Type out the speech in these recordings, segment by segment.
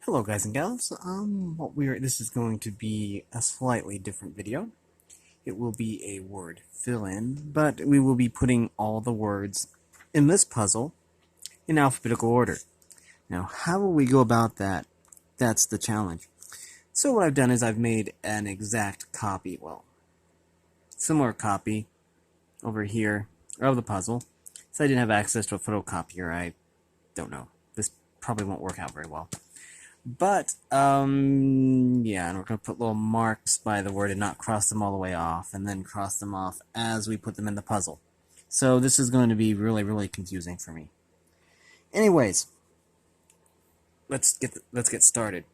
Hello guys and gals, this is going to be a slightly different video. It will be a word fill-in, but we will be putting all the words in this puzzle in alphabetical order. Now, how will we go about that? That's the challenge. So what I've done is I've made an exact copy, well, similar copy over here of the puzzle. So I didn't have access to a photocopier, I don't know. This probably won't work out very well. But, yeah, and we're going to put little marks by the word and not cross them all the way off, and then cross them off as we put them in the puzzle. So this is going to be really, really confusing for me. Anyways, let's get started.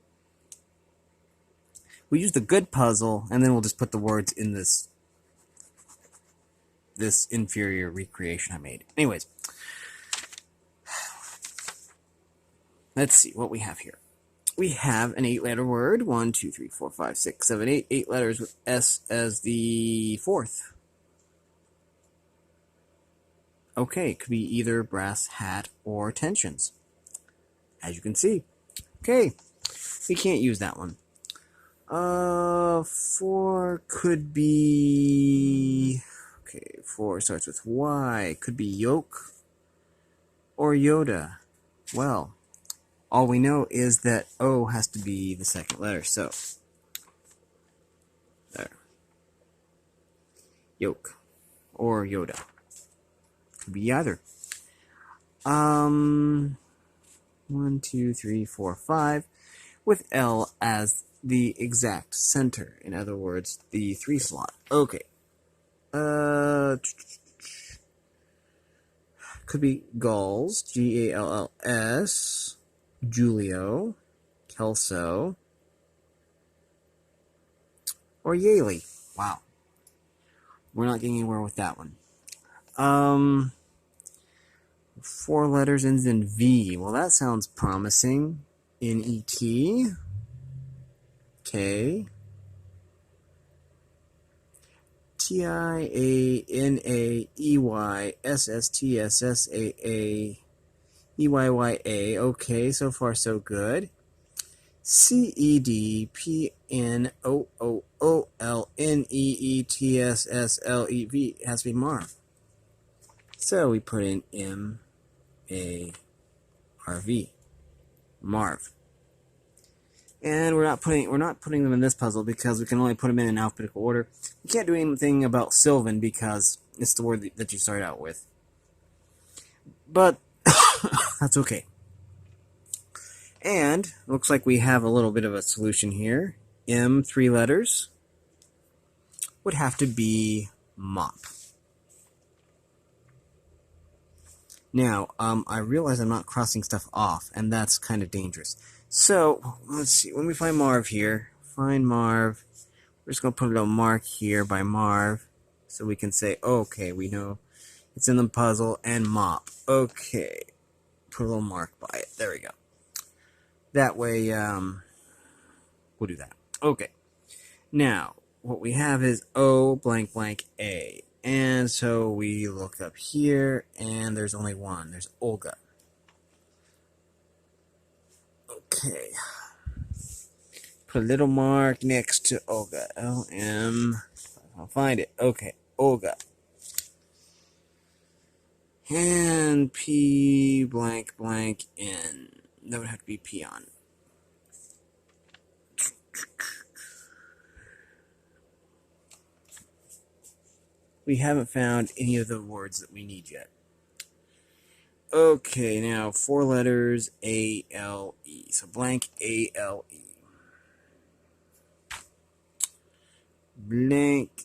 We use the good puzzle, and then we'll just put the words in this inferior recreation I made. Anyways, let's see what we have here. We have an 8-letter word. 1, 2, 3, 4, 5, 6, 7, 8. 8 letters with S as the fourth. Okay, it could be either brass hat or tensions, as you can see. Okay, we can't use that one. 4 could be... Okay, 4 starts with Y. Could be yoke or Yoda. Well, all we know is that O has to be the second letter, so... There. Yoke or Yoda. Could be either. 1, 2, 3, 4, 5, with L as the exact center. In other words, the 3 slot. Okay. Could be Galls, Galls, Julio, Kelso, or Yaley. Wow. We're not getting anywhere with that one. 4 letters ends in V. Well, that sounds promising. N-E-T, K, T-I-A-N-A-E-Y, S-S-T-S-S-A-A, E-Y-Y-A. Okay, so far so good. C-E-D-P-N-O-O-O-L-N-E-E-T-S-S-L-E-V. It has to be Marv. So we put in M-A-R-V. Marv. And we're not putting them in this puzzle because we can only put them in alphabetical order. We can't do anything about Sylvan because it's the word that you start out with. But that's okay. And looks like we have a little bit of a solution here. M, 3 letters, would have to be mop. Now, I realize I'm not crossing stuff off, and that's kind of dangerous. So, let's see. When we find Marv here, find Marv. We're just going to put a little mark here by Marv, so we can say, okay, we know it's in the puzzle, and mop. Okay. Put a little mark by it. There we go. That way, we'll do that. Okay. Now, what we have is O blank blank A. And so we look up here, and there's only one. There's Olga. Okay. Put a little mark next to Olga. O-M. I'll find it. Okay. Olga. And P blank blank N. That would have to be peon. We haven't found any of the words that we need yet. Okay, now 4 letters, A-L-E. So blank A-L-E. Blank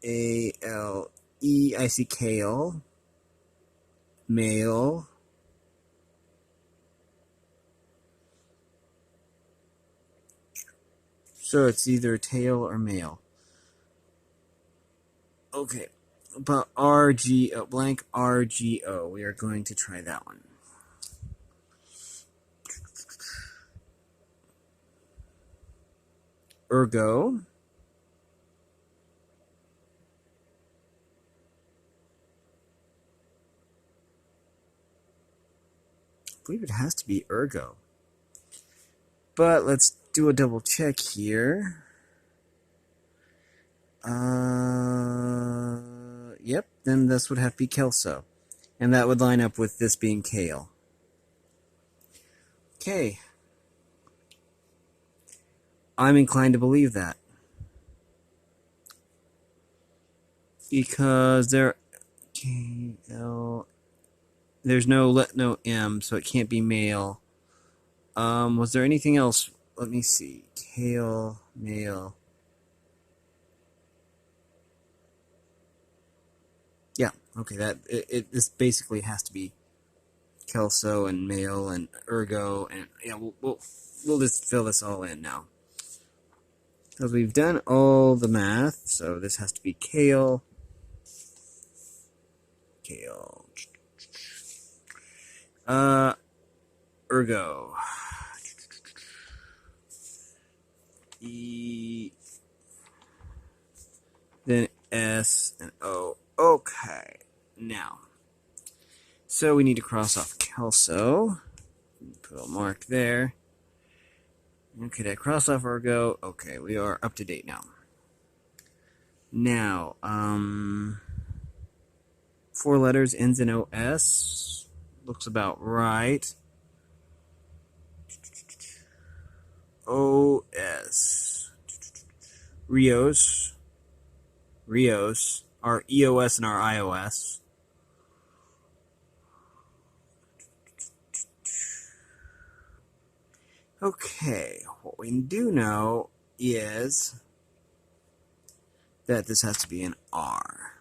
A-L-E. I see kale. Male. So it's either tail or male. Okay, but R-G-O, blank R-G-O. We are going to try that one. Ergo. I believe it has to be ergo. But let's do a double check here. Yep, then this would have to be Kelso. And that would line up with this being kale. Okay. I'm inclined to believe that. Because there's no M, so it can't be male. Was there anything else? Let me see. Kale, male. Yeah, okay, this basically has to be Kelso and male and ergo, and yeah, we'll just fill this all in now. Because we've done all the math, so this has to be kale. Kale. Ergo. E. Then S and O. Okay. Now. So we need to cross off Kelso. Put a mark there. Okay, did I cross off ergo? Okay, we are up to date now. Now, 4 letters ends in OS. Looks about right. OS. Rios. Our EOS and our iOS. Okay, what we do know is that this has to be an R.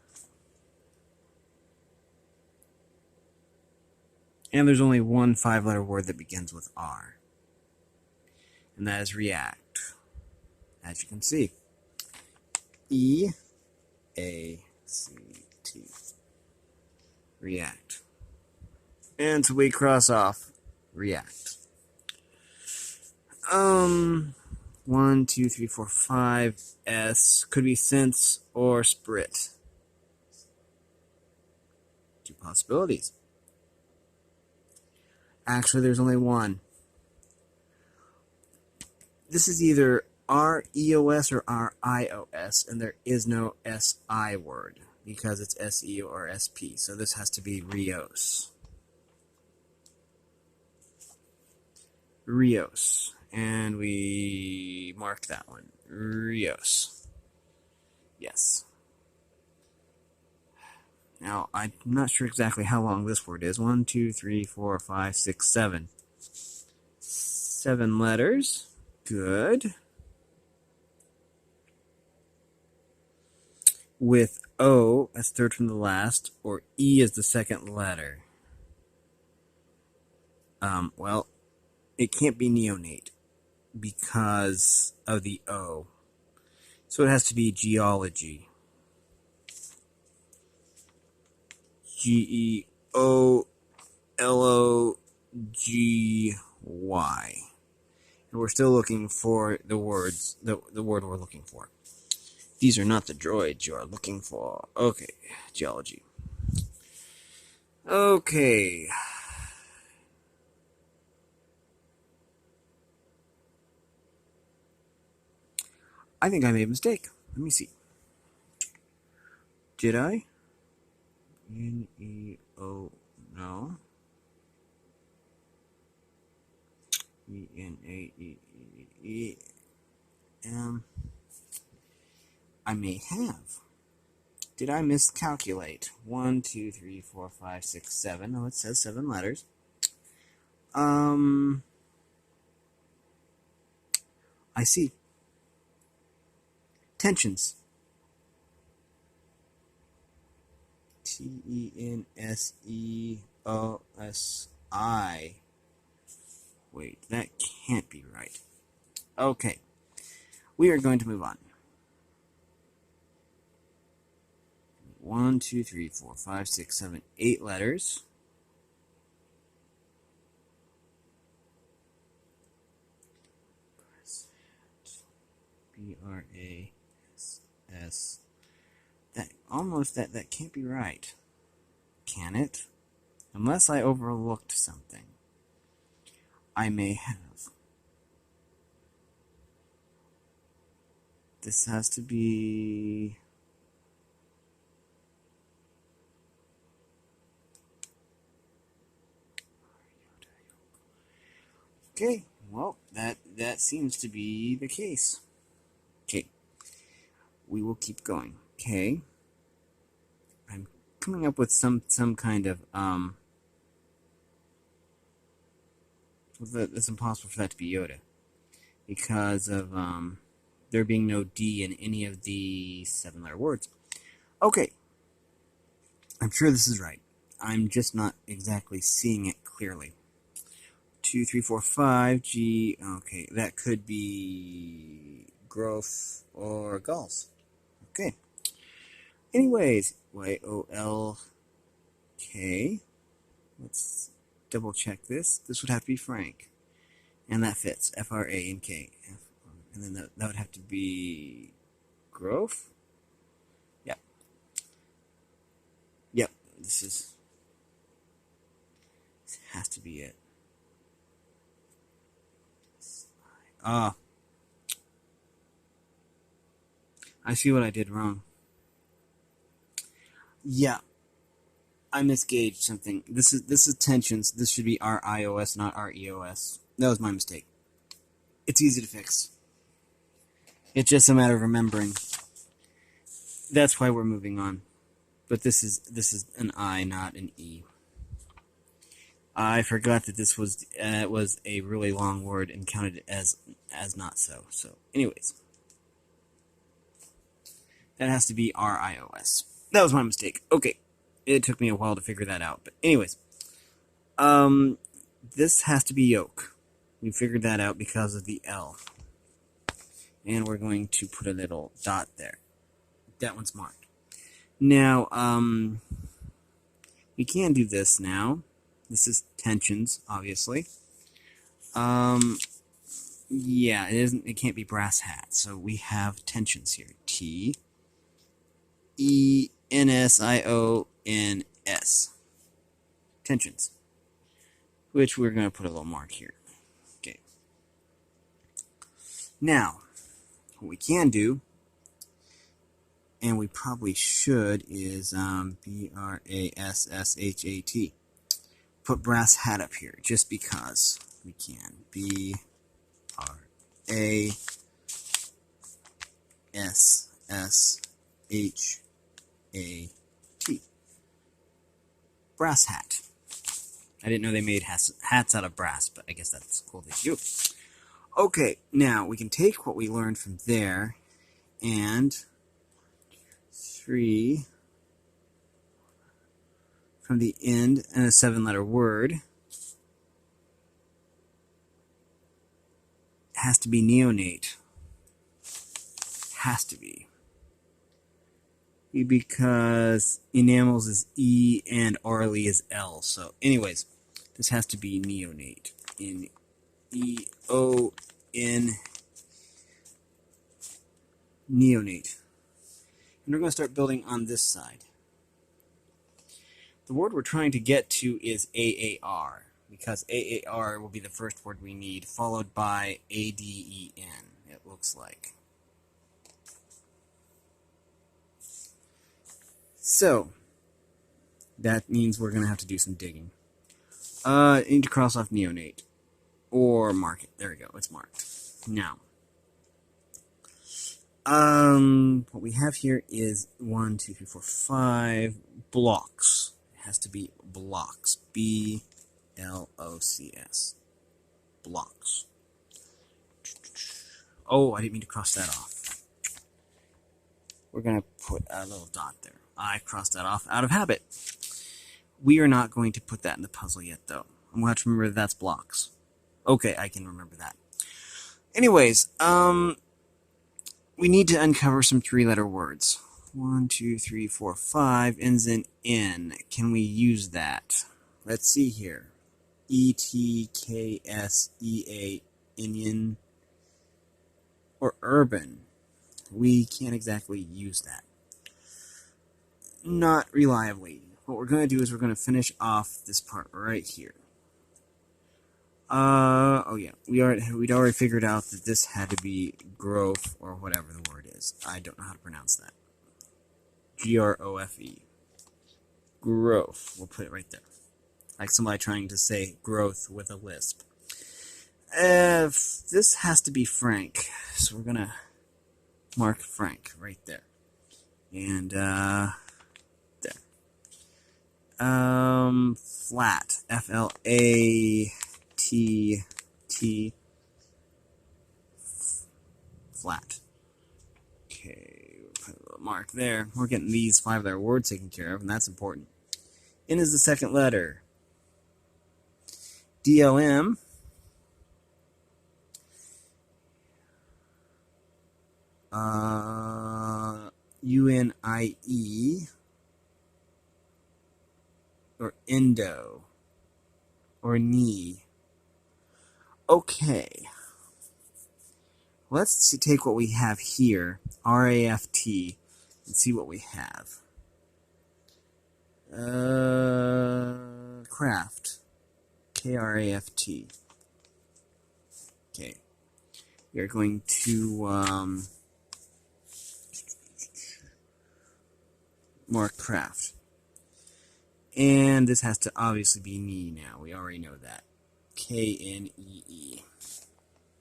And there's only one 5-letter word that begins with R. And that is react. As you can see. E-A-C-T. React. And so we cross off react. 1, 2, 3, 4, 5. S could be sense or sprit. 2 possibilities. Actually, there's only one. This is either R-E-O-S or R-I-O-S, and there is no S-I word because it's S-E or S-P. So this has to be Rios. Rios. And we mark that one. Rios. Yes. Now, I'm not sure exactly how long this word is. 1, 2, 3, 4, 5, 6, 7. 7 letters. Good. With O as third from the last, or E as the second letter. Well, it can't be neonate because of the O. So it has to be geology. Geology. And we're still looking for the words, the word we're looking for. These are not the droids you are looking for. Okay, geology. Okay. I think I made a mistake. Let me see. Did I? N-E-O, no. E-N-A-E-E-M. I may have. Did I miscalculate? 1, 2, 3, 4, 5, 6, 7. Oh, it says 7 letters. I see. Tensions. T-E-N-S-E-O-S-I. Wait, that can't be right. Okay. We are going to move on. 1, 2, 3, 4, 5, 6, 7, 8 letters. B-R-A-S-S. That can't be right. Can it? Unless I overlooked something. I may have. This has to be... Okay, well, that seems to be the case. Okay, we will keep going. Okay, I'm coming up with some kind of it's impossible for that to be Yoda because of there being no D in any of the 7-letter words. Okay, I'm sure this is right. I'm just not exactly seeing it clearly. 2, 3, 4, 5, G. Okay, that could be growth or gulls. Okay. Anyways, Y-O-L-K. Let's double check this. This would have to be Frank. And that fits. F-R-A-N-K. And then that would have to be growth? Yep. Yep. This has to be it. I see what I did wrong. Yeah, I misgauged something. This is tensions. This should be R-I-O-S, not R-E-O-S. That was my mistake. It's easy to fix. It's just a matter of remembering. That's why we're moving on. But this is an I, not an E. I forgot that this was a really long word and counted it as not so. So, anyways, that has to be R-I-O-S. That was my mistake. Okay, it took me a while to figure that out. But anyways, this has to be yolk. We figured that out because of the L. And we're going to put a little dot there. That one's marked. Now, we can do this now. This is tensions, obviously. Yeah, it can't be brass hat. So we have tensions here. T-E-N-S-I-O-N-S. Tensions. Which we're going to put a little mark here. Okay. Now, what we can do, and we probably should, is B-R-A-S-S-H-A-T. Put brass hat up here, just because we can. B-R-A-S-S-H-A-T. Brass hat. I didn't know they made hats out of brass, but I guess that's cool they do. Okay, now we can take what we learned from there and 3 from the end and a 7-letter word. It has to be neonate. Has to be. Because enamels is E and orally is L. So, anyways, this has to be neonate. In E-O-N, neonate. And we're going to start building on this side. The word we're trying to get to is A-A-R, because A-A-R will be the first word we need, followed by A-D-E-N, it looks like. So, that means we're going to have to do some digging. I need to cross off neonate. Or mark it. There we go. It's marked. Now, what we have here is 1, 2, 3, 4, 5 blocks. It has to be blocks. B-L-O-C-S. Blocks. Oh, I didn't mean to cross that off. We're going to put a little dot there. I crossed that off out of habit. We are not going to put that in the puzzle yet, though. I'm going to have to remember that's blocks. Okay, I can remember that. Anyways, we need to uncover some 3-letter words. 1, 2, 3, 4, 5 ends in N. Can we use that? Let's see here. E-T-K-S-E-A, Indian, or urban. We can't exactly use that. Not reliably. What we're going to do is we're going to finish off this part right here. Oh yeah, we'd already figured out that this had to be growth or whatever the word is. I don't know how to pronounce that. Grofe. Growth. We'll put it right there. Like somebody trying to say growth with a lisp. This has to be Frank, so we're gonna mark Frank right there. And, there. Flat. F-L-A-T-T. Flat. Okay, we'll put a little mark there. We're getting these 5-letter words taken care of, and that's important. N is the second letter. D-L-M. U-N-I-E. Or endo. Or knee. Okay. Let's take what we have here, R-A-F-T, and see what we have. Craft. K-R-A-F-T. Okay. We are going to, mark craft. And this has to obviously be knee now. We already know that. K-N-E-E.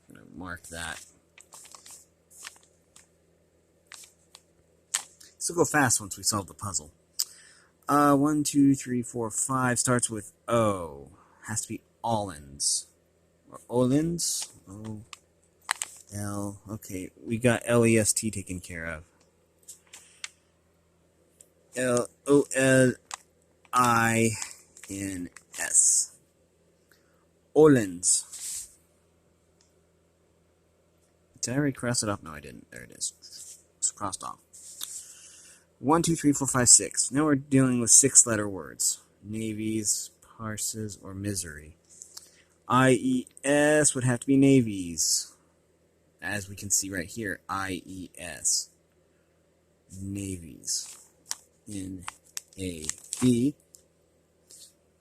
I'm going to mark that. This will go fast once we solve the puzzle. 1, 2, 3, 4, 5 starts with O. Has to be Ollins. Or Olins. O-L. Okay, we got L-E-S-T taken care of. L-O-L-I-N-S. Olins. Did I already cross it off? No, I didn't. There it is. It's crossed off. 1, 2, 3, 4, 5, 6. Now we're dealing with 6-letter words. Navies, parses, or misery. I-E-S would have to be navies. As we can see right here, I-E-S. Navies. N-A-V.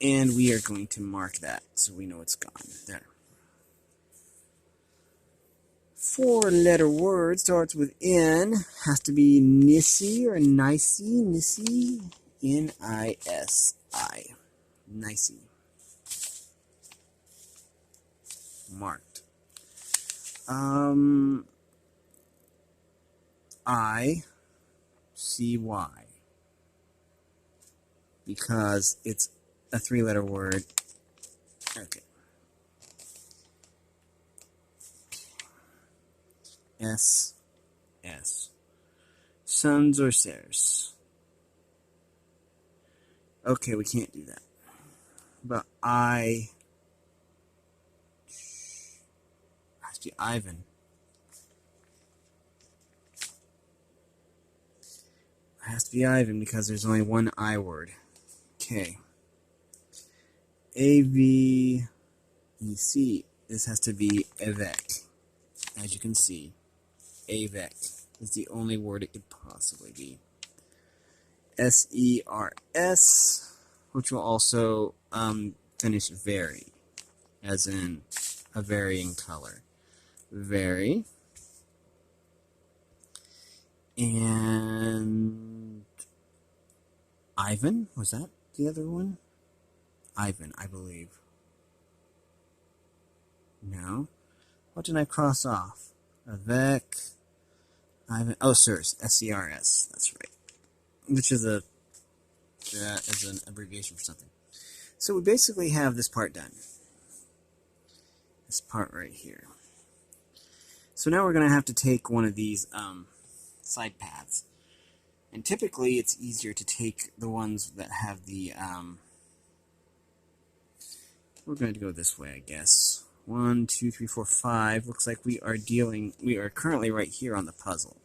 And we are going to mark that so we know it's gone. There. 4-letter word starts with N. Has to be Nissi or Nicey. Nissi. N-I-S-I. Nicey. Marked. I-C-Y. Because it's a 3-letter word. Okay. S. S. Sons or Sers. Okay, we can't do that. But I has to be Ivan. It has to be Ivan because there's only one I word. Okay. A-V-E-C. This has to be Avec. As you can see, Avec is the only word it could possibly be. S-E-R-S, which will also finish vary, as in a varying color. Vary. And Ivan, was that the other one? Ivan, I believe. No. What did I cross off? Avec. Ivan. Oh, Sirs. S-E-R-S. That's right. Which is an abbreviation for something. So we basically have this part done. This part right here. So now we're going to have to take one of these side paths. And typically it's easier to take the ones that have the... we're going to go this way, I guess. 1, 2, 3, 4, 5. Looks like we are currently right here on the puzzle,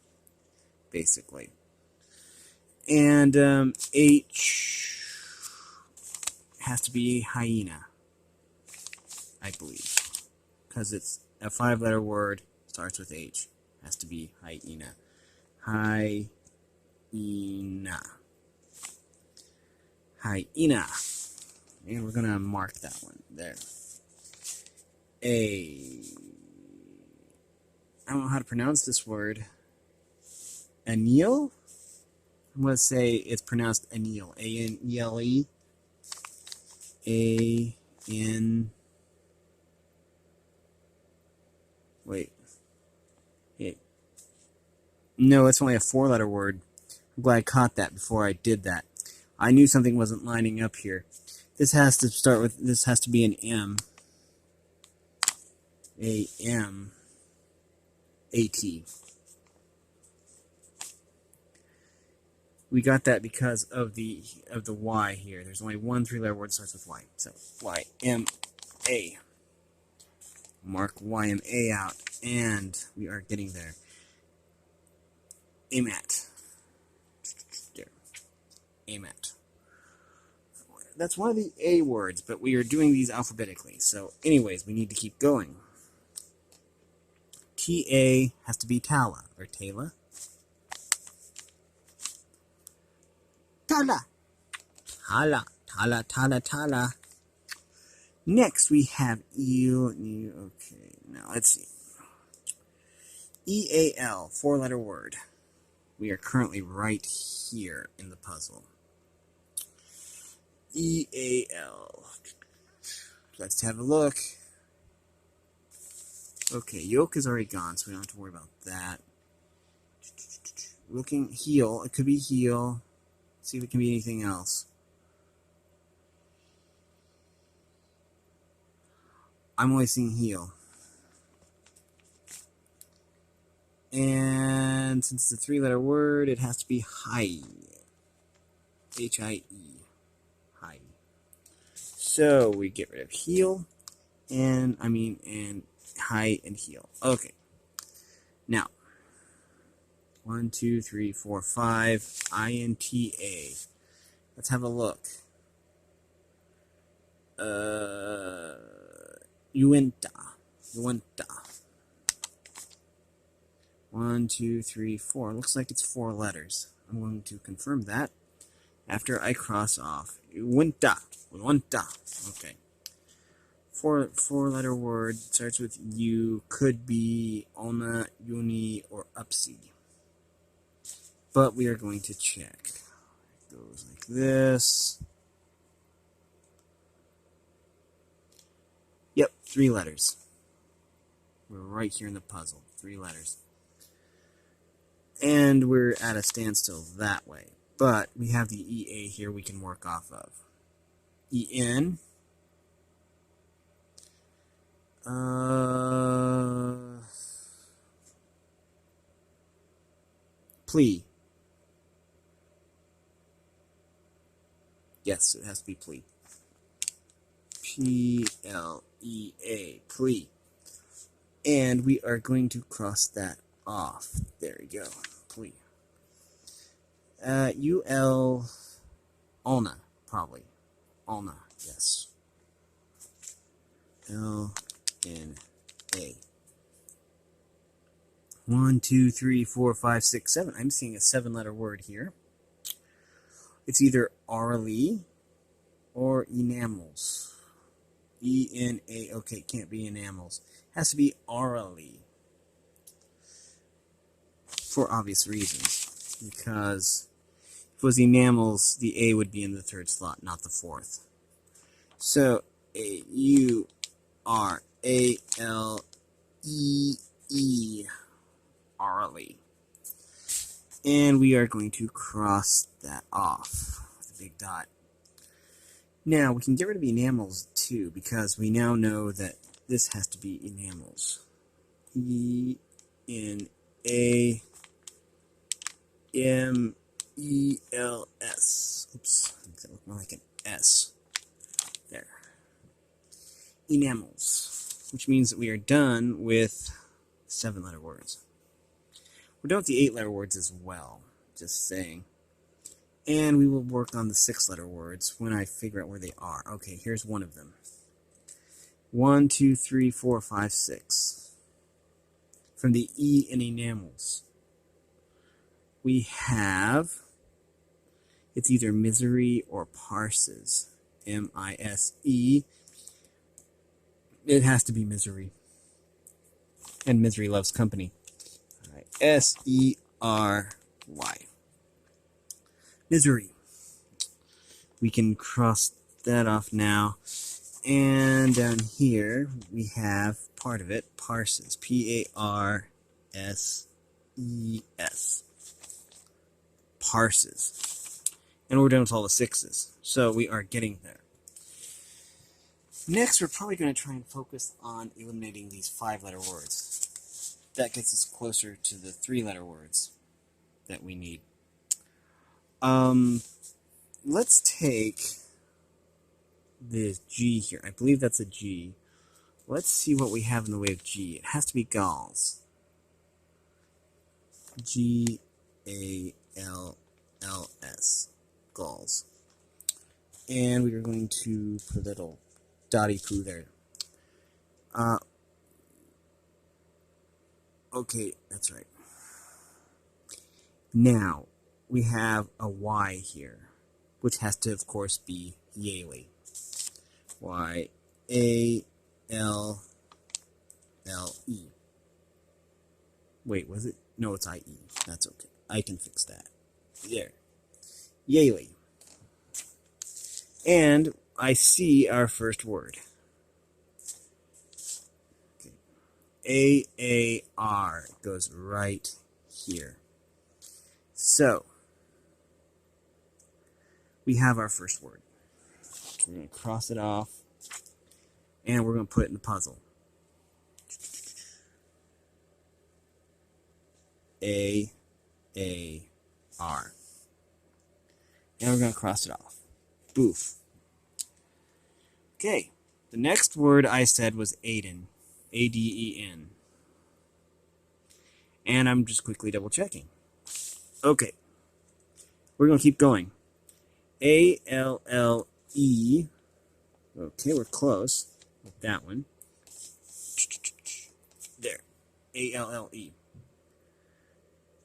basically. And H has to be hyena, I believe, because it's a 5-letter word, starts with H. Has to be hyena. Hyena. Hyena. And we're going to mark that one there. I don't know how to pronounce this word. Anil? I'm going to say it's pronounced anil. A-N-E-L-E. A-N... Wait. No, it's only a 4-letter word. I'm glad I caught that before I did that. I knew something wasn't lining up here. This has to start with, this has to be an M. A-M. A-T. We got that because of the Y here. There's only one 3-letter word that starts with Y. So, Y-M-A. Mark Y-M-A out, and we are getting there. AMAT. There. AMAT. That's one of the A words, but we are doing these alphabetically. So, anyways, we need to keep going. T-A has to be Tala, or Tala. Tala. Tala. Tala, Tala, Tala. Next, we have okay, now let's see. E-A-L, 4-letter word. We are currently right here in the puzzle. E-A-L. Let's have a look. Okay, yolk is already gone, so we don't have to worry about that. Looking, heel. It could be heel. See if it can be anything else. I'm only seeing heel. And since it's a 3-letter word, it has to be high. H-I-E. High. So we get rid of heel, and high and heel. Okay. Now, 1, 2, 3, 4, 5. I-N-T-A. Let's have a look. Uinta. 1, 2, 3, 4. Looks like it's 4 letters. I'm going to confirm that after I cross off. Uinta. Okay. 4-letter word. Starts with U. Could be Ona, Uni, or Upsi. But we are going to check. It goes like this. Yep, 3 letters. We're right here in the puzzle. 3 letters. And we're at a standstill that way. But we have the EA here we can work off of. EN. Plea. Yes, it has to be plea. P-L-E-A. Plea. And we are going to cross that off. There we go. Plea. U-L... Ulna, probably. Ulna, yes. L-N-A. 1, 2, 3, 4, 5, 6, 7. I'm seeing a 7-letter word here. It's either orally or enamels. E-N-A. Okay, can't be enamels. Has to be orally. For obvious reasons. Because if it was enamels, the A would be in the 3rd slot, not the 4th. So, A-U-R-A-L-E-E. Orally. And we are going to cross that off with a big dot. Now, we can get rid of enamels too, because we now know that this has to be enamels. E-N-A-M-E-L-S. Oops, that look more like an S. There. Enamels, which means that we are done with 7-letter words. We're done with the 8-letter words as well, just saying. And we will work on the 6-letter words when I figure out where they are. Okay, here's one of them. 1, 2, 3, 4, 5, 6. From the E in enamels, we have, it's either misery or parses. M-I-S-E. It has to be misery. And misery loves company. All right. S-E-R-Y. Misery. We can cross that off now. And down here, we have part of it, parses. P-A-R-S-E-S. Parses. And we're done with all the sixes. So we are getting there. Next, we're probably going to try and focus on eliminating these 5-letter words. That gets us closer to the 3-letter words that we need. Let's take this G here. I believe that's a G. Let's see what we have in the way of G. It has to be galls. G-A-L-L-S. Galls. And we are going to put a little dotty poo there. Okay, that's right. Now, we have a Y here, which has to, of course, be Yaley. Y-A-L-L-E. Wait, was it? No, it's I-E. That's okay. I can fix that. There. Yaley. And I see our first word. Okay. A-A-R goes right here. So, we have our first word. We're going to cross it off, and we're going to put it in the puzzle. A-A-R. And we're going to cross it off. Boof. Okay, the next word I said was Aden. A-D-E-N. And I'm just quickly double checking. Okay, we're going to keep going. A-L-L-E. Okay, we're close with that one. There. A-L-L-E.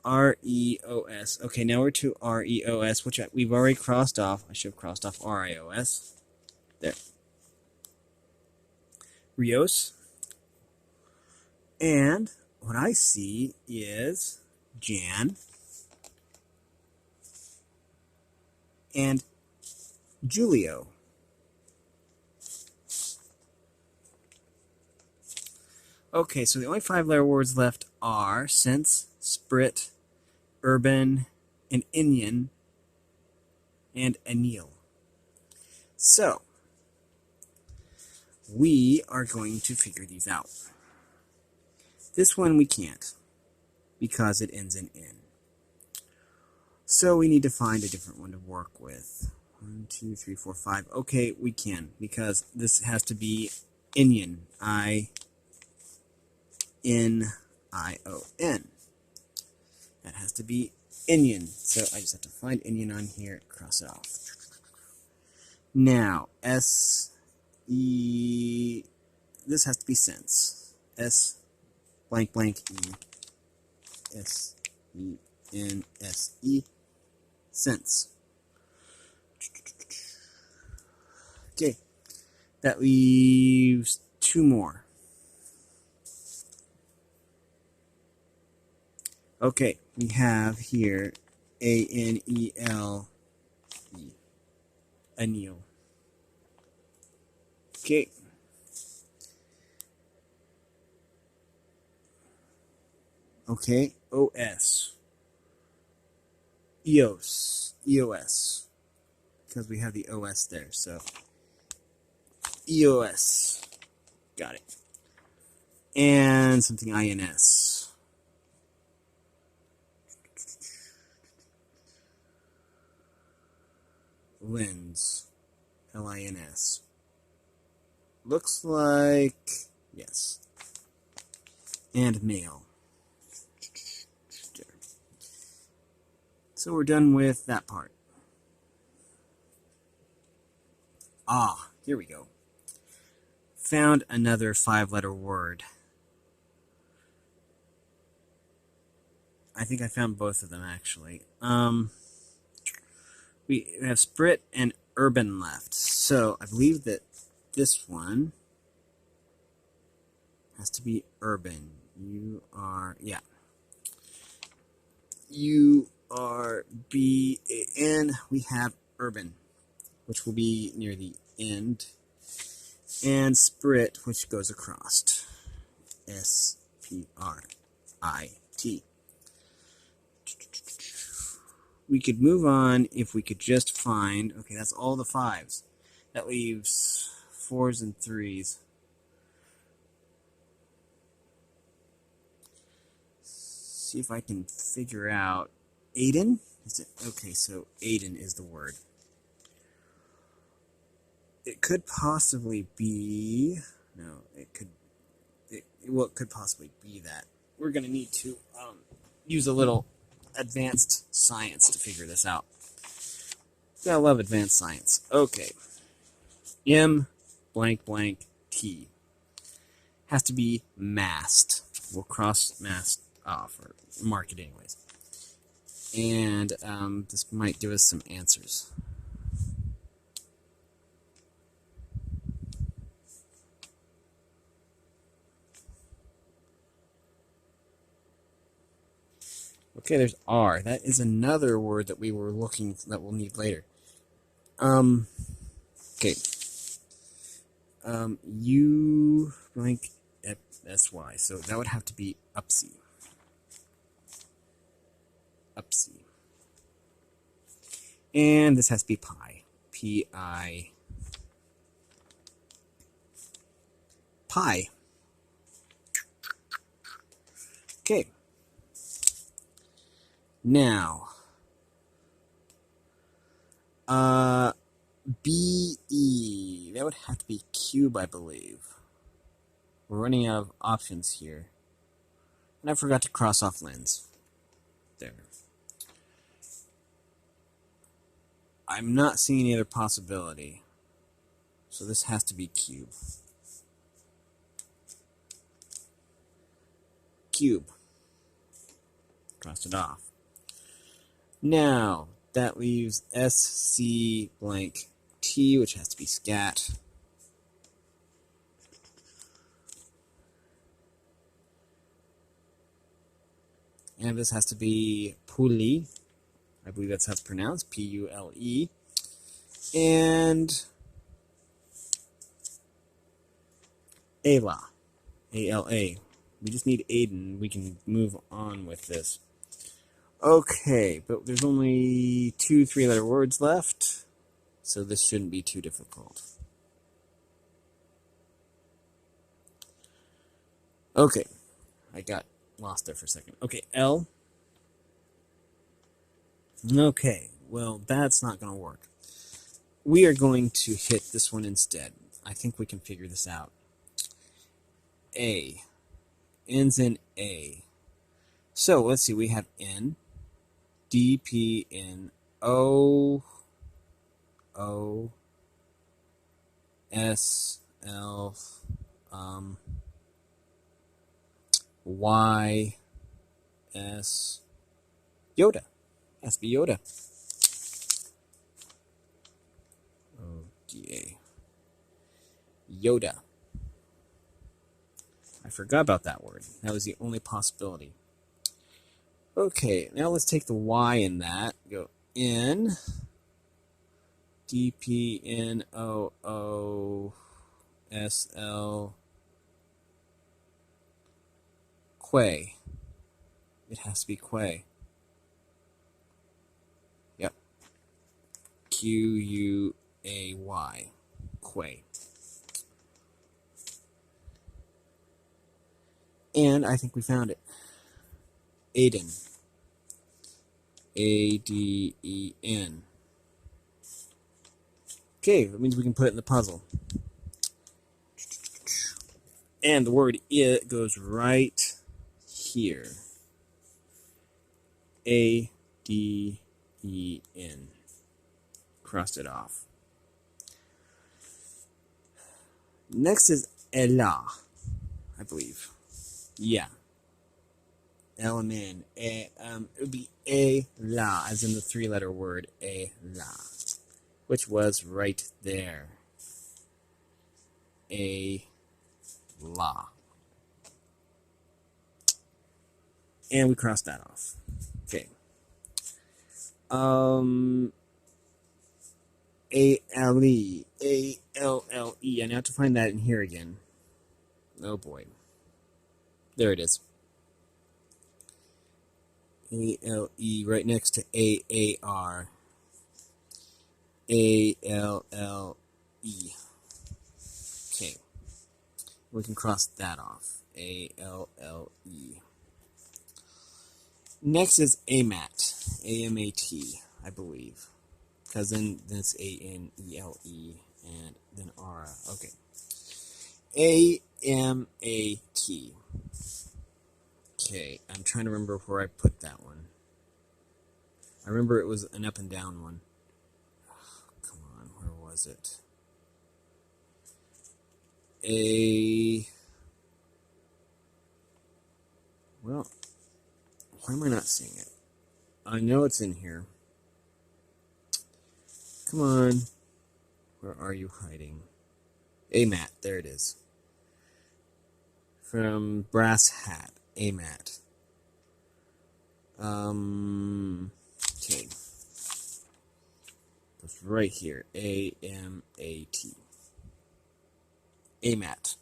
R-E-O-S. Okay, now we're to R-E-O-S, which we've already crossed off. I should have crossed off R-I-O-S. There. Rios. And what I see is Jan and Julio. Okay, so the only 5-letter words left are sense, sprit, urban, and Indian, and anil. So, we are going to figure these out. This one we can't, because it ends in N. So we need to find a different one to work with. 1, 2, 3, 4, 5. Okay, we can, because this has to be Indian. I-N-I-O-N. That has to be Indian. So I just have to find Indian on here, cross it off. Now, S-E... This has to be sense. S blank blank E. S-E-N-S-E. Sense. Okay, that leaves 2 more. Okay, we have here A-N-E-L-E. Anil. Okay. Okay, O-S. EOS. EOS. Because we have the O-S there, so. EOS. Got it. And something I-N-S. Lens. L-I-N-S. Looks like, yes. And male. So we're done with that part. Ah, here we go. Found another 5-letter word. I think I found both of them, actually. We have sprit and urban left. So I believe that this one Has to be urban. Yeah. URBAN. We have urban, which will be near the end, and sprit, which goes across. SPRIT. We could move on if we could just find, okay, that's all the fives. That leaves fours and threes. See if I can figure out Aiden. Is it okay? So Aiden is the word. It could possibly be it could possibly be that. We're gonna need to use a little advanced science to figure this out. Gotta love advanced science. Okay. M blank blank T has to be mast. We'll cross mast off or mark it anyways. And this might give us some answers. Okay, there's R. That is another word that we'll need later. Okay. U blank SY. So that would have to be upsy. Upsy. And this has to be pi. P-I. Pi. Okay. Now, B-E. That would have to be cube, I believe. We're running out of options here. And I forgot to cross off lens. There. I'm not seeing any other possibility. So this has to be cube. Cube. Crossed it off. Now, that leaves SC blank T, which has to be scat. And this has to be puli. I believe that's how it's pronounced. P-U-L-E. And Ayla. A-L-A. We just need Aiden. We can move on with this. Okay, but there's only 2 3-letter words left, so this shouldn't be too difficult. Okay, I got lost there for a second. Okay, L. Okay, well, that's not going to work. We are going to hit this one instead. I think we can figure this out. A. Ends in A. So, let's see, we have N. D, P, N, O, O, S, L, Y, S, Yoda. Has to be Yoda. O-D-A. Yoda. I forgot about that word. That was the only possibility. Okay, now let's take the Y in that. Go N, D, P, N, O, O, S, L, Quay. It has to be Quay. Yep. Q-U-A-Y. Quay. And I think we found it. Aiden. A-D-E-N. Okay, that means we can put it in the puzzle. And the word it goes right here. A-D-E-N. Crossed it off. Next is Ella, I believe. Yeah. L-M-N. It would be A-La, as in the 3-letter word A-La, which was right there. A-La. And we cross that off. Okay. A-L-E. A-L-L-E. I now have to find that in here again. Oh boy. There it is. A-L-E right next to A-A-R. A-L-L-E. Okay. We can cross that off. A-L-L-E. Next is AMAT. A-M-A-T, I believe. Because then it's A-N-E-L-E and then R. Okay. A-M-A-T. Okay, I'm trying to remember where I put that one. I remember it was an up and down one. Come on, where was it? Well, why am I not seeing it? I know it's in here. Come on. Where are you hiding? AMAT, there it is. From Brass Hat, AMAT. Okay. It's right here. A-M-A-T. AMAT.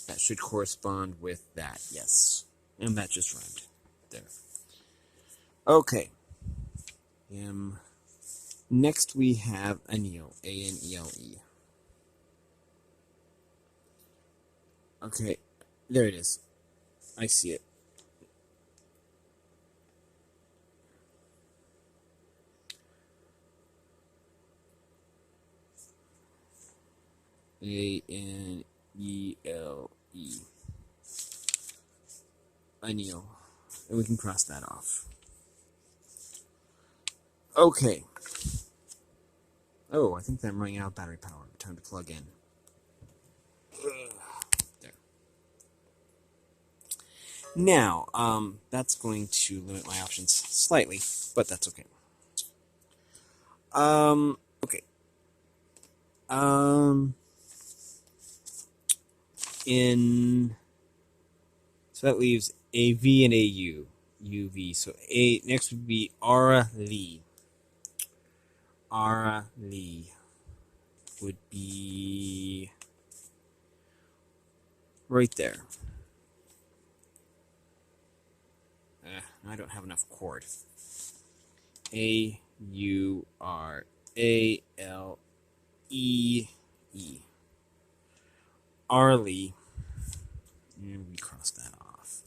That should correspond with that, yes. And that just rhymed. There. Okay. Next we have anneal. A-N-E-L-E. Okay. There it is. I see it. A-N-E-L-E. Anneal. And we can cross that off. Okay. Oh, I think I'm running out of battery power. Time to plug in. There. Now, that's going to limit my options slightly, but that's okay. Okay. So that leaves a V and a U. UV. So next would be Ara-Lee. Ara-Lee would be right there. I don't have enough chord. A-U-R-A-L-E-E. Arlie. And we cross that off.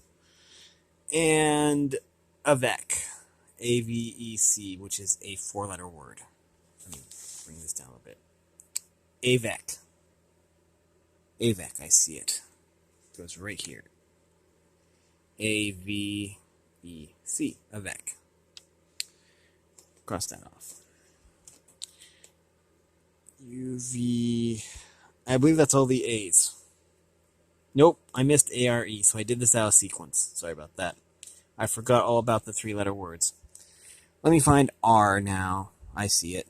And Avec. A-V-E-C, which is a four-letter word. Let me bring this down a bit. Avec. Avec, I see it. It goes right here. A-V-E-C. Avec. Cross that off. U-V... I believe that's all the A's. Nope, I missed A-R-E, so I did this out of sequence. Sorry about that. I forgot all about the three-letter words. Let me find R now. I see it.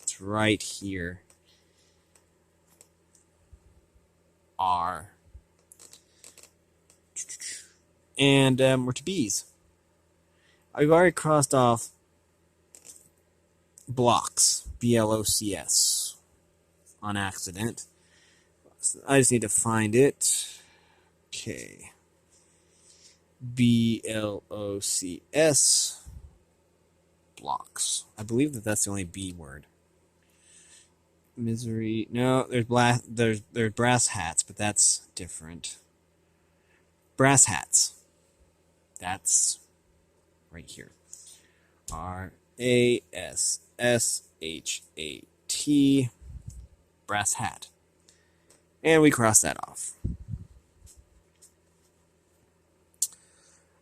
It's right here. R. And we're to B's. I've already crossed off blocks. B-L-O-C-S. On accident. I just need to find it. Okay. B-L-O-C-S. Blocks. I believe that's the only B word. Misery. No, there's brass hats, but that's different. Brass hats. That's right here. R-A-S-S-H-A-T. Brass hat. And we cross that off.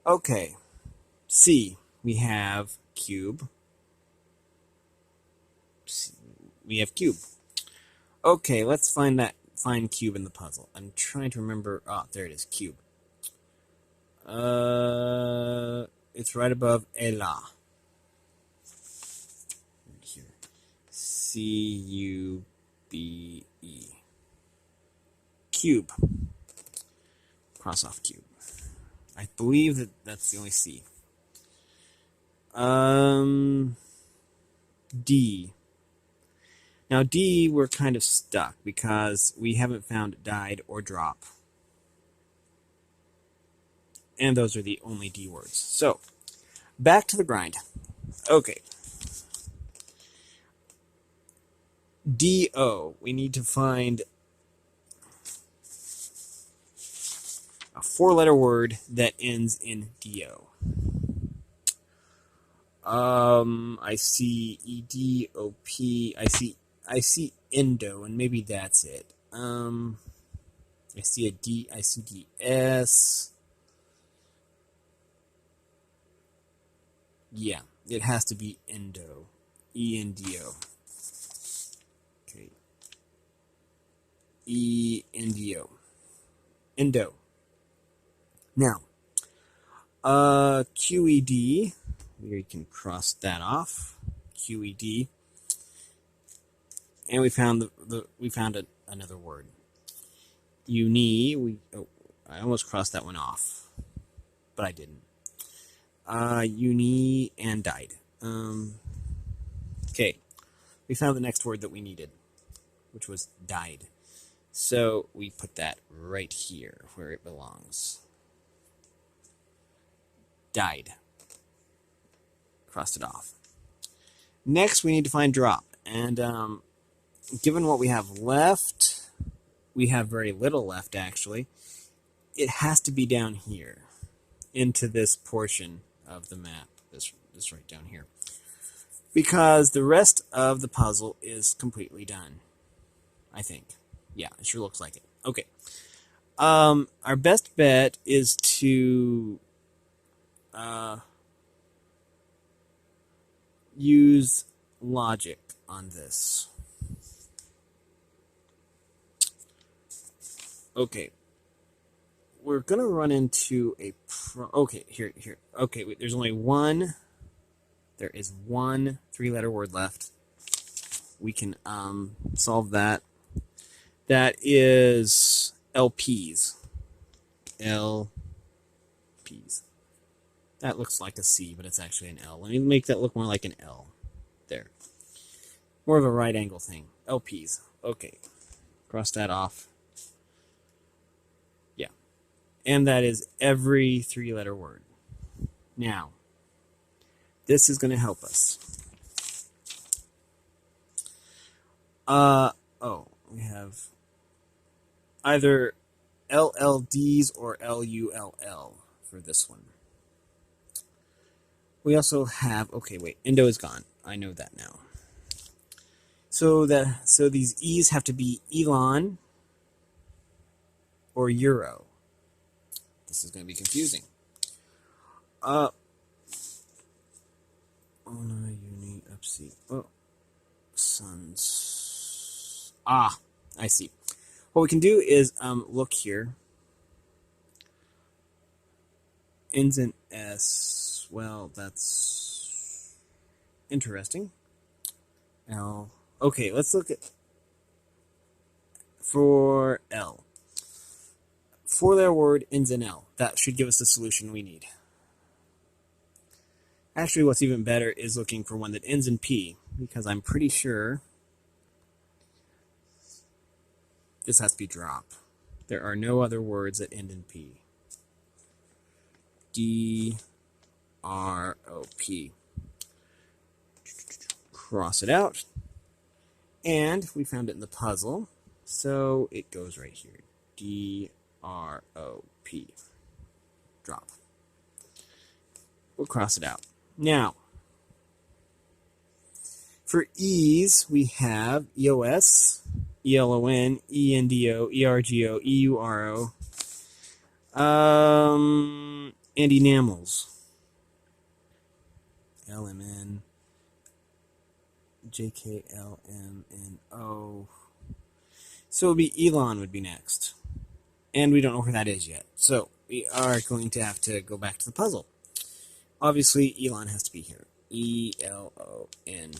Okay. C. We have cube. We have cube. Okay, let's find cube in the puzzle. I'm trying to remember. Oh, there it is. Cube. It's right above Ela. Right here. C-U-B-E. Cube. Cross off cube. I believe that that's the only C. D. Now D, we're kind of stuck because we haven't found died or drop. And those are the only D words. So, back to the grind. Okay. D-O. We need to find a four-letter word that ends in D-O. I see E-D-O-P. I see endo, and maybe that's it. I see a D. I see D-S. Yeah, it has to be endo. E-N-D-O. Okay. E-N-D-O. Endo. Now, QED. We can cross that off. QED. And we found another word. Uni. I almost crossed that one off, but I didn't. Uni and died. Okay. We found the next word that we needed, which was died. So we put that right here where it belongs. Died. Crossed it off. Next, we need to find drop. And given what we have left, we have very little left, actually. It has to be down here, into this portion of the map, this right down here. Because the rest of the puzzle is completely done, I think. Yeah, it sure looks like it. Okay. Our best bet is to use logic on this. Okay. We're going to run into a okay, here. Okay, wait, there's only one. There is one three-letter word left. We can solve that. That is LPs. LPs. That looks like a C, but it's actually an L. Let me make that look more like an L. There. More of a right angle thing. LPs. Okay. Cross that off. Yeah. And that is every three-letter word. Now, this is going to help us. We have either LLDs or LULL for this one. We also have, okay, wait, endo is gone. I know that now. So these E's have to be Elon or Euro. This is going to be confusing. Uni, upsy. Oh, sons. Ah, I see. What we can do is look here. Ends in S. Well, that's interesting. L. Okay, let's look at for L. Four-letter word ends in L. That should give us the solution we need. Actually, what's even better is looking for one that ends in P, because I'm pretty sure this has to be drop. There are no other words that end in P. D-R-O-P. Cross it out. And we found it in the puzzle, so it goes right here. D-R-O-P. Drop. We'll cross it out. Now, for E's, we have EOS, ELON, ENDO, ERGO, EURO, and enamels. LMN, JKLMNO. So it would be Elon would be next. And we don't know where that is yet. So we are going to have to go back to the puzzle. Obviously, Elon has to be here. E-L-O-N.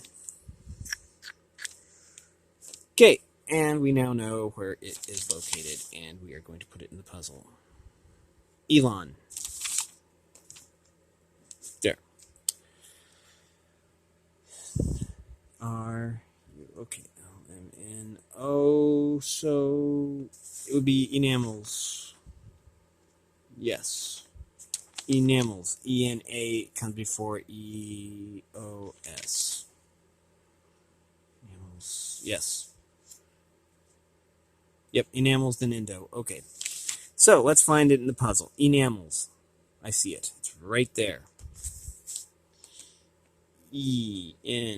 Okay, and we now know where it is located, and we are going to put it in the puzzle. Elon. R U. Okay, LMNO. So it would be enamels. Yes. Enamels. ENA comes before EOS. Enamels. Yes. Yep, enamels then endo. Okay. So let's find it in the puzzle. Enamels. I see it. It's right there. ENAMELS.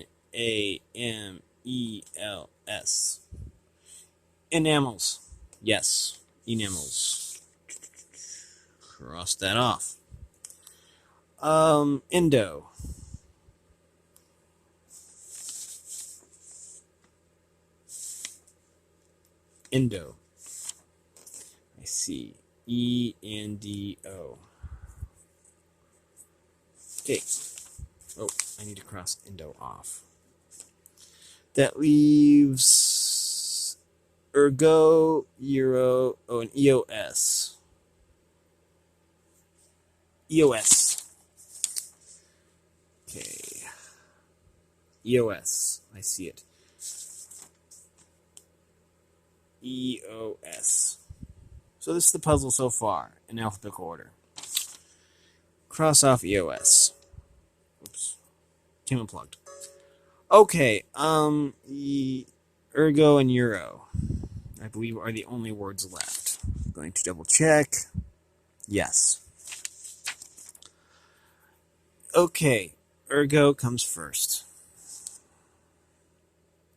Enamels. Yes. Enamels. Cross that off. Endo. Endo. I see. ENDO. Okay. Oh, I need to cross endo off. That leaves ergo, euro, and EOS. EOS. Okay. EOS. I see it. EOS. So this is the puzzle so far in alphabetical order. Cross off EOS. Oops. Came unplugged. Okay, ergo and euro, I believe, are the only words left. I'm going to double check. Yes. Okay, ergo comes first.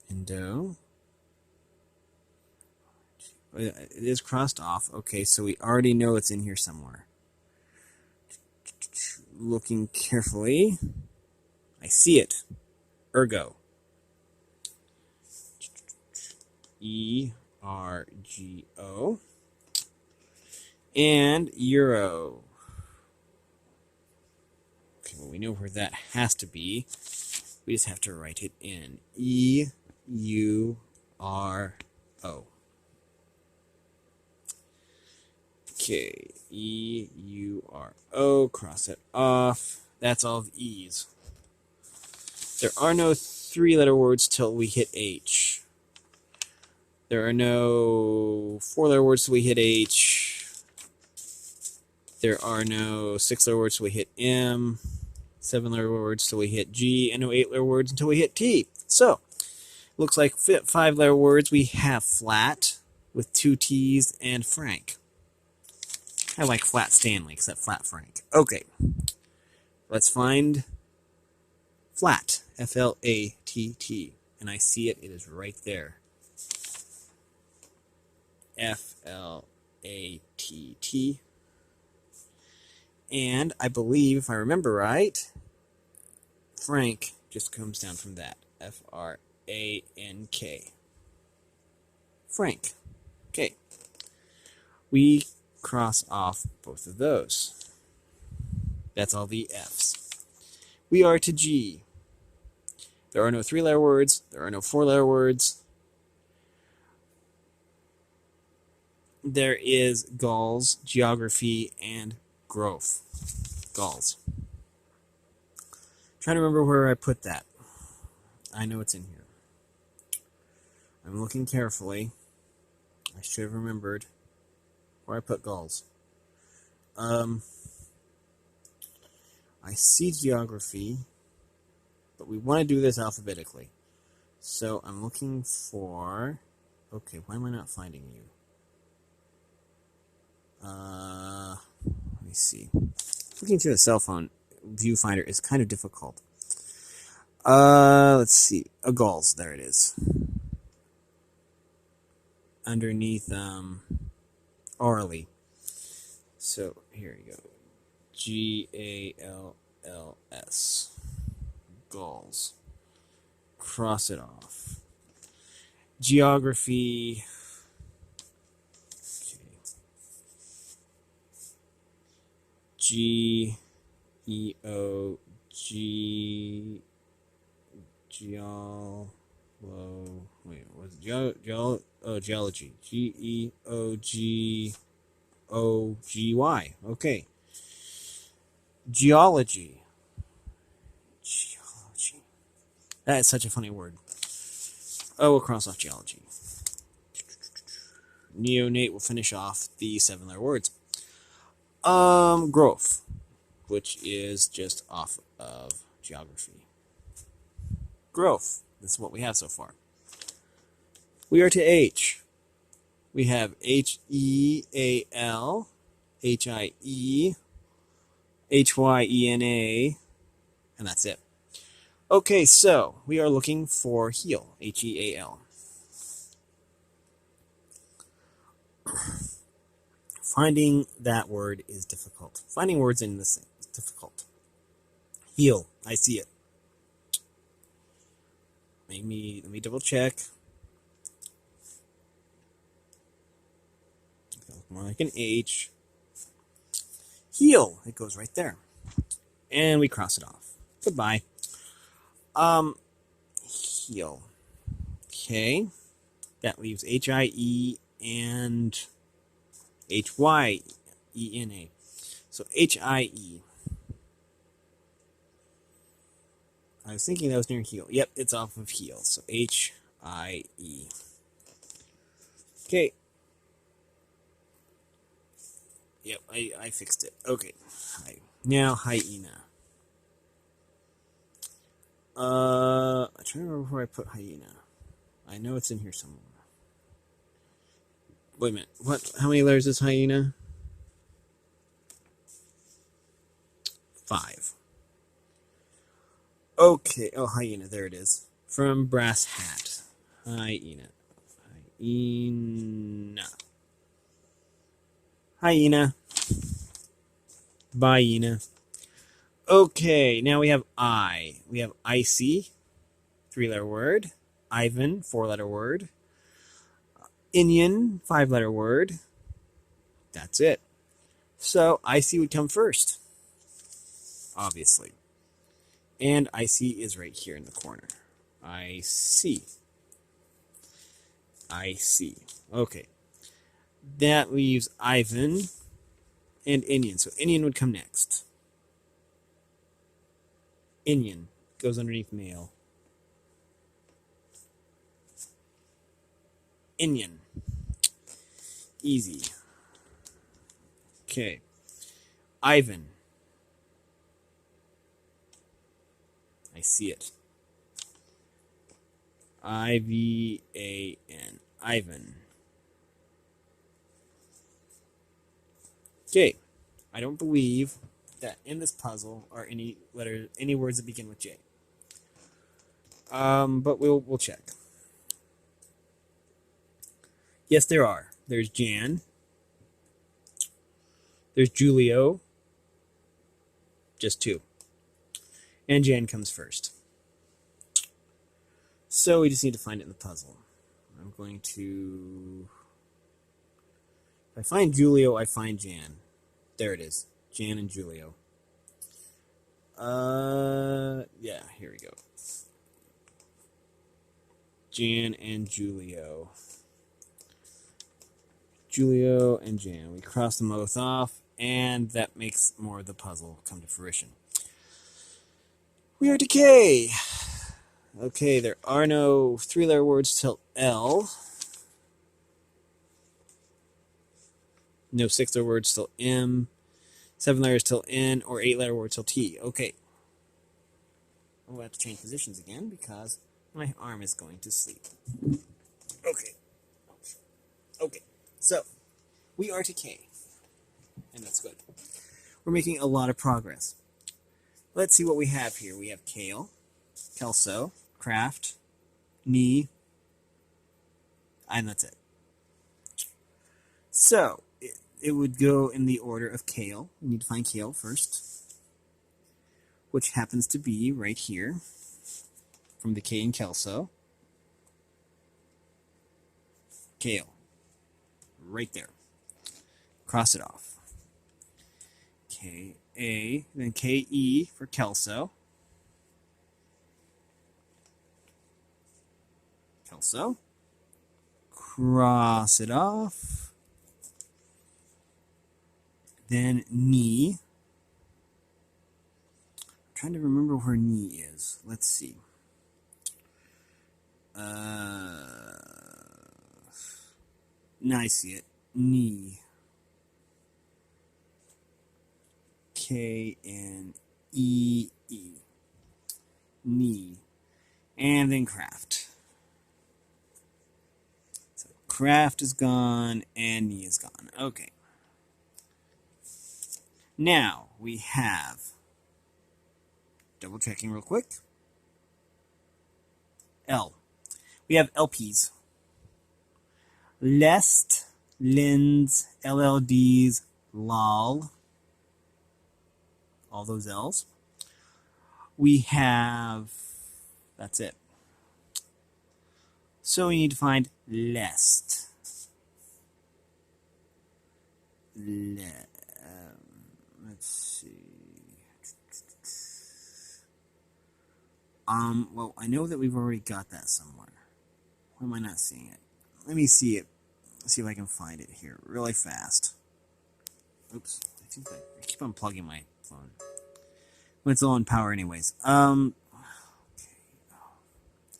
Endo. It is crossed off. Okay, so we already know it's in here somewhere. Looking carefully, I see it. Ergo. ERGO. And euro. Okay, well, we know where that has to be. We just have to write it in. EURO. Okay, EURO. Cross it off. That's all the E's. There are no three-letter words till we hit H. There are no four-letter words till we hit H. There are no six-letter words till we hit M. Seven-letter words till we hit G. And no eight-letter words until we hit T. So, looks like five-letter words we have flat with two T's and Frank. I like Flat Stanley, except Flat Frank. Okay. Let's find flat. F-L-A-T-T. And I see it. It is right there. F-L-A-T-T. And I believe, if I remember right, Frank just comes down from that. F-R-A-N-K. Frank. Okay. We cross off both of those. That's all the F's. We are to G. There are no three-letter words. There are no four-letter words. There is Gauls, geography, and growth. Gauls. Trying to remember where I put that. I know it's in here. I'm looking carefully. I should have remembered where I put Gauls. I see geography, but we want to do this alphabetically. So I'm looking for... Okay, why am I not finding you? Let me see. Looking through the cell phone viewfinder is kind of difficult. Let's see. Gauls, there it is. Underneath, orally. So, here you go. G-A-L-L-S. Gauls. Cross it off. Geography. Okay. G-E-O-G... Geology. G-E-O-G-O-G-Y. Okay. Geology. That is such a funny word. Oh, we'll cross off geology. Neonate will finish off the 7-letter words. Growth, which is just off of geography. Growth. This is what we have so far. We are to H. We have H-E-A-L, H-I-E, H-Y-E-N-A, and that's it. Okay, so we are looking for heal, H-E-A-L. Finding that word is difficult. Finding words in this is difficult. Heal, I see it. Let me double check. More like an H. Heal, it goes right there. And we cross it off. Goodbye. Heal. Okay. That leaves H-I-E and H-Y-E-N-A. So H-I-E. I was thinking that was near heal. Yep, it's off of heal. So H-I-E. Okay. Yep, I fixed it. Okay. Now hyena. I'm trying to remember where I put hyena. I know it's in here somewhere. Wait a minute. What? How many letters is hyena? 5. Okay. Oh, hyena. There it is. From brass hat. Hyena. Hyena. Hyena. Hyena. Okay. Now we have I. We have icy. 3-letter word. Ivan. 4-letter word. Indian. 5-letter word. That's it. So icy would come first. Obviously. And icy is right here in the corner. I see. Okay. That leaves Ivan and Indian. So Indian would come next. Indian goes underneath male. Indian. Easy. Okay. Ivan. I see it. I-V-A-N. Ivan. Okay. I don't believe that in this puzzle are any words that begin with J. But we'll check. Yes, there are. There's Jan. There's Julio. Just 2. And Jan comes first. So we just need to find it in the puzzle. I'm going to... If I find Julio, I find Jan. There it is. Jan and Julio. Yeah, here we go. Jan and Julio. Julio and Jan. We cross them both off, and that makes more of the puzzle come to fruition. We are to K. Okay, there are no 3-letter words till L. No 6-letter words till M. 7 letters till N, or 8-letter words till T. Okay. I'm going to have to change positions again because my arm is going to sleep. Okay. Okay. So, we are to K. And that's good. We're making a lot of progress. Let's see what we have here. We have kale, kelso, craft, knee, and that's it. So, it would go in the order of kale. We need to find kale first, which happens to be right here from the K in kelso. Kale. Right there. Cross it off. K-A, then K-E for kelso. Kelso. Cross it off. Then knee. I'm trying to remember where knee is. Let's see. Now I see it. Knee. K-N-E-E. Knee. And then craft. So craft is gone and knee is gone. Okay. Now we have, double checking real quick, L. We have LPs. Lest, Lins, LLDs, LOL. All those L's. We have, that's it. So we need to find lest. Let's see. Well, I know that we've already got that somewhere. Why am I not seeing it? Let me see it. See if I can find it here really fast. Oops. I keep unplugging my phone. Well, it's low on power anyways. Okay. I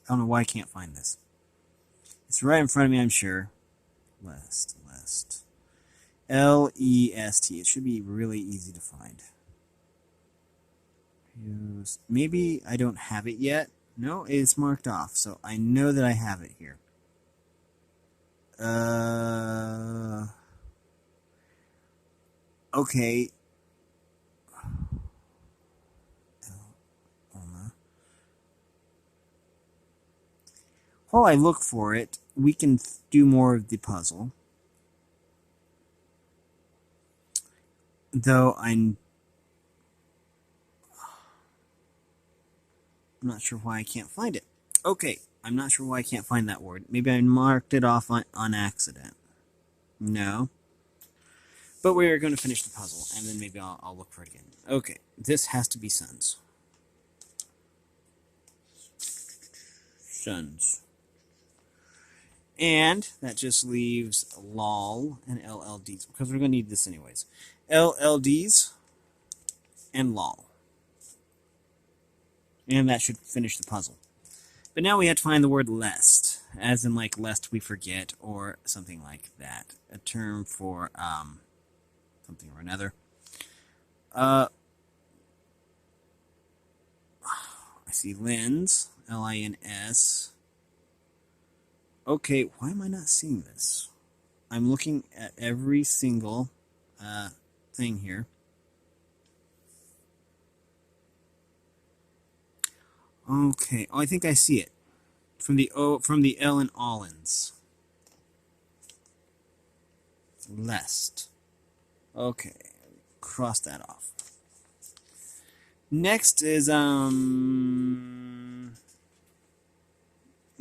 don't know why I can't find this. It's right in front of me, I'm sure. Lest. L-E-S-T. It should be really easy to find. Maybe I don't have it yet. No, it's marked off, so I know that I have it here. Okay. While I look for it, we can do more of the puzzle. Though I'm not sure why I can't find it. Okay, I'm not sure why I can't find that word. Maybe I marked it off on accident. No. But we're going to finish the puzzle, and then maybe I'll look for it again. Okay, this has to be sons. Sons. And that just leaves lol and LLDs, because we're going to need this anyways. LLDs and lol. And that should finish the puzzle. But now we have to find the word lest, as in like lest we forget, or something like that. A term for something or another. I see lins, L-I-N-S. Okay, why am I not seeing this? I'm looking at every single thing here. Okay, oh, I think I see it. From the L in Allens. Lest. Okay, cross that off. Next is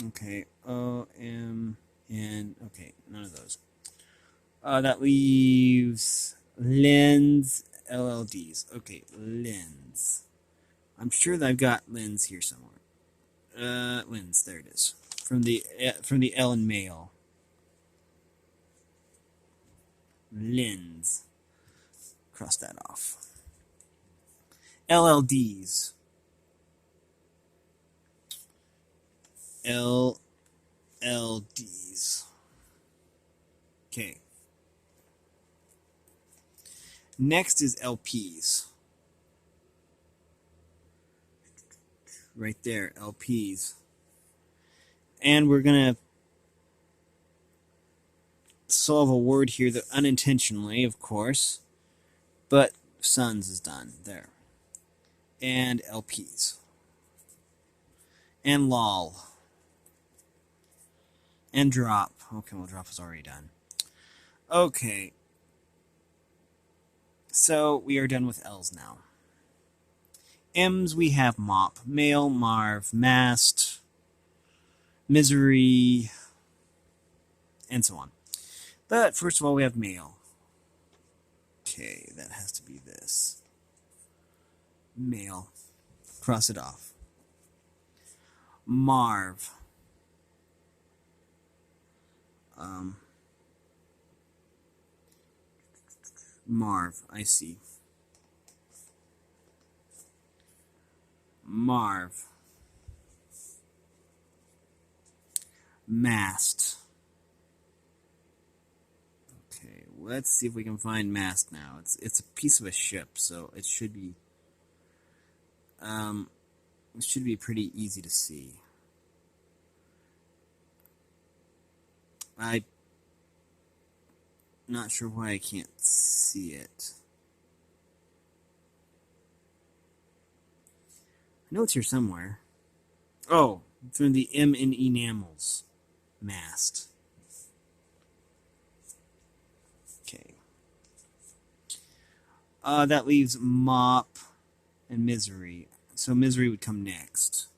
okay, O-M-N, okay, none of those. That leaves lens, LLDs. Okay, lens. I'm sure that I've got lens here somewhere. Lens, there it is. From the L in male. Lens. Cross that off. LLDs. LLDs. Okay. Next is LPs. Right there, LPs. And we're going to solve a word here that unintentionally, of course, but sons is done there. And LPs. And lol. And drop. Okay, well, drop is already done. Okay. So we are done with L's now. M's we have mop, male, marv, mast, misery, and so on. But first of all, we have male. Okay, that has to be this. Male. Cross it off. Marv. Marv, I see. Marv. Mast. Okay, let's see if we can find mast now. It's a piece of a ship, so it should be pretty easy to see. I'm not sure why I can't see it. I know it's here somewhere. Oh, through the M in enamels. Mast. Okay. That leaves mop and misery. So misery would come next.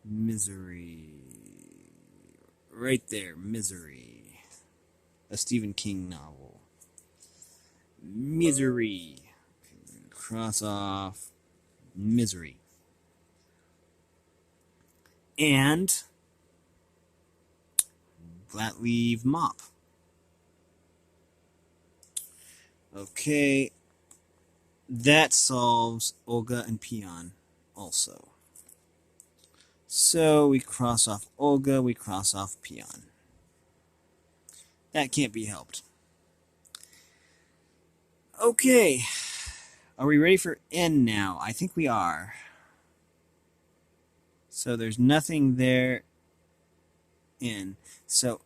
Misery. Right there, Misery. A Stephen King novel. Misery. Okay, cross off misery. And that leave mop. Okay. That solves Olga and Peon also. So we cross off Olga, we cross off Peon. That can't be helped. Okay. Are we ready for N now? I think we are. So there's nothing there in. So